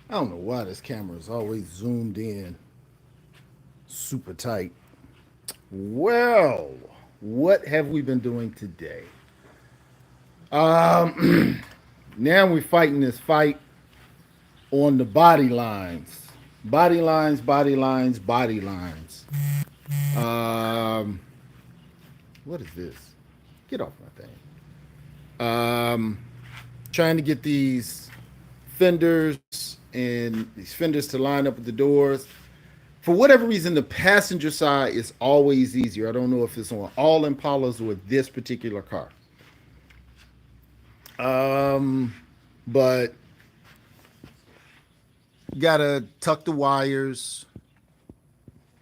I don't know why this camera is always zoomed in super tight. Well, what have we been doing today? Now we're fighting this fight on the body lines. Body lines, body lines, body lines. Um, what is this? Get off my thing. Trying to get these fenders and these fenders to line up with the doors. For whatever reason, the passenger side is always easier. I don't know if it's on all Impalas or this particular car. Um, but gotta tuck the wires.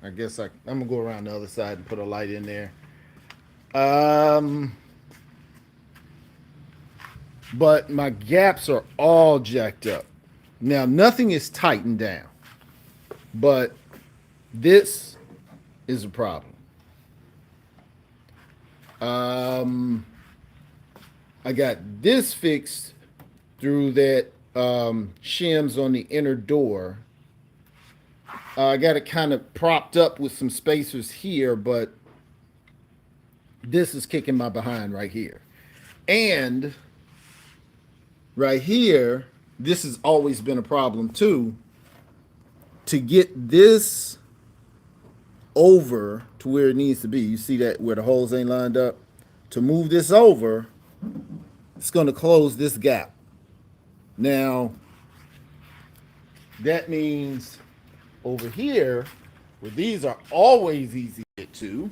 I'm gonna go around the other side and put a light in there. Um, but my gaps are all jacked up. Now nothing is tightened down, but this is a problem. Um, I got this fixed through that shims on the inner door. I got it kind of propped up with some spacers here, but this is kicking my behind right here. And right here, this has always been a problem too. To get this over to where it needs to be, you see that where the holes ain't lined up? To move this over, it's going to close this gap. Now, that means over here, where these are always easy to get to,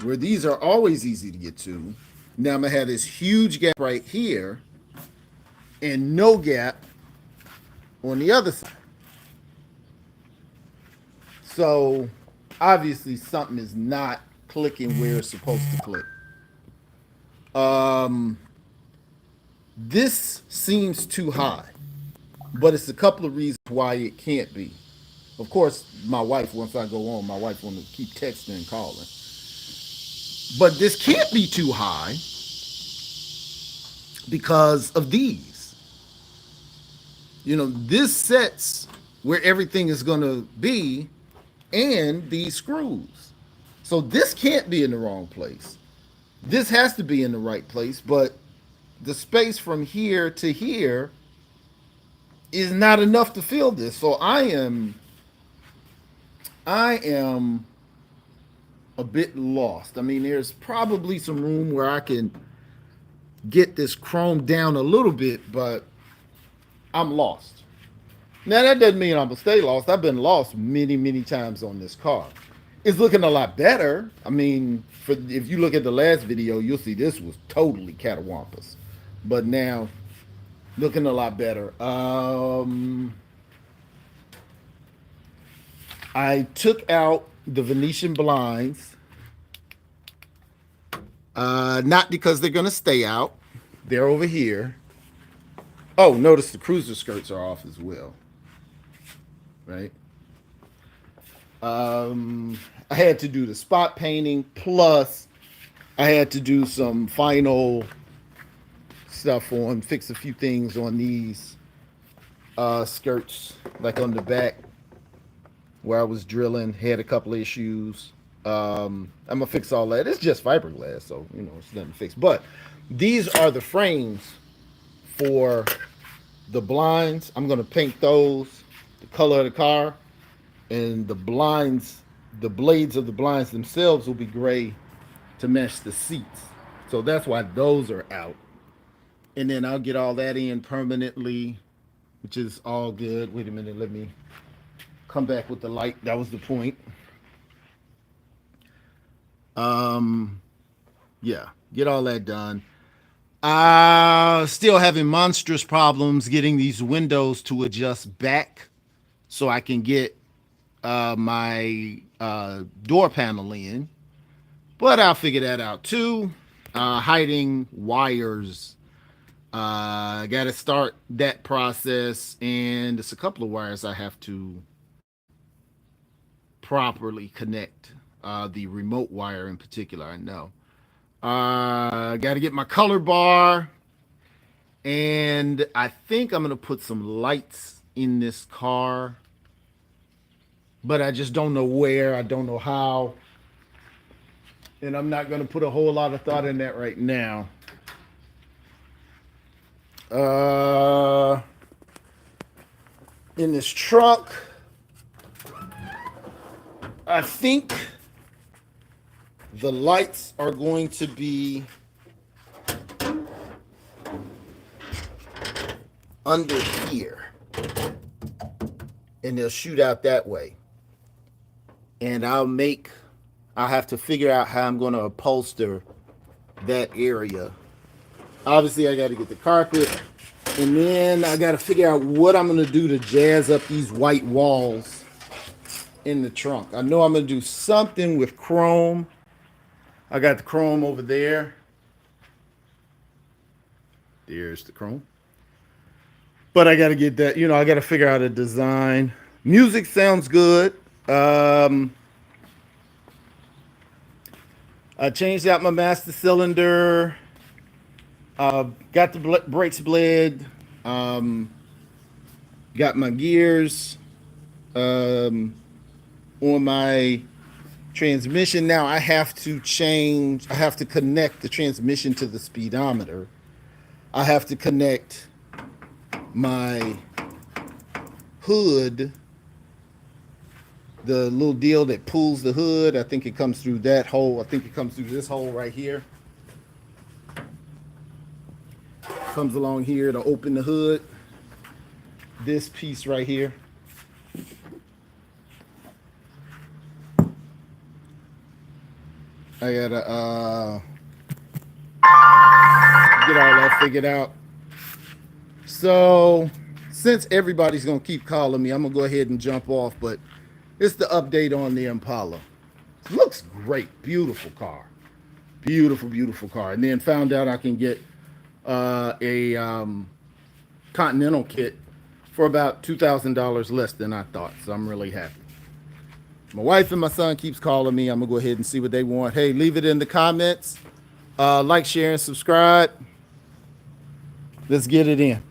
where these are always easy to get to, now I'm going to have this huge gap right here and no gap on the other side. So obviously something is not clicking where it's supposed to click. Um, this seems too high, but it's a couple of reasons why it can't be. Of course, my wife, once I go on, my wife want to keep texting and calling. But this can't be too high because of these. This sets where everything is going to be and these screws. So this can't be in the wrong place. This has to be in the right place, but the space from here to here is not enough to fill this. So I am a bit lost. I mean, there's probably some room where I can get this chrome down a little bit, but I'm lost. Now that doesn't mean I'm gonna stay lost. I've been lost many, many times on this car. It's looking a lot better. I mean, if you look at the last video, you'll see this was totally catawampus. But now, looking a lot better. I took out the Venetian blinds, not because they're gonna stay out. They're over here. Oh, notice the cruiser skirts are off as well, right? I had to do the spot painting, plus I had to do some final stuff on, fix a few things on these skirts, like on the back where I was drilling, had a couple of issues. I'm gonna fix all that. It's just fiberglass, so it's nothing to fix. But these are the frames for the blinds. I'm gonna paint those the color of the car, and the blinds, the blades of the blinds themselves will be gray to match the seats. So that's why those are out. And then I'll get all that in permanently, which is all good. Wait a minute, let me come back with the light. That was the point. Um, yeah, get all that done. Still having monstrous problems getting these windows to adjust back so I can get my door panel in. But I'll figure that out too. Hiding wires. I got to start that process, and it's a couple of wires I have to properly connect. The remote wire in particular, I know. Got to get my color bar, and I think I'm gonna put some lights in this car, but I just don't know where. I don't know how, and I'm not gonna put a whole lot of thought in that right now. Uh, in this trunk, I think the lights are going to be under here, and they'll shoot out that way. And I'll have to figure out how I'm going to upholster that area. Obviously, I got to get the carpet, and then I got to figure out what I'm going to do to jazz up these white walls in the trunk. I know I'm going to do something with chrome. I got the chrome over there. There's the chrome. But I got to get that, I got to figure out a design. Music sounds good. I changed out my master cylinder. Got the brakes bled. Got my gears on my transmission. Now I have to connect the transmission to the speedometer. I have to connect my hood, the little deal that pulls the hood. I think it comes through that hole. I think it comes through this hole right here. Comes along here to open the hood. This piece right here. I gotta get all that figured out. So since everybody's gonna keep calling me, I'm gonna go ahead and jump off, but it's the update on the Impala. It looks great. Beautiful car. Beautiful, beautiful car. And then found out I can get a Continental kit for about $2,000 less than I thought. So I'm really happy. My wife and my son keeps calling me. I'm going to go ahead and see what they want. Hey, leave it in the comments. Like, share, and subscribe. Let's get it in.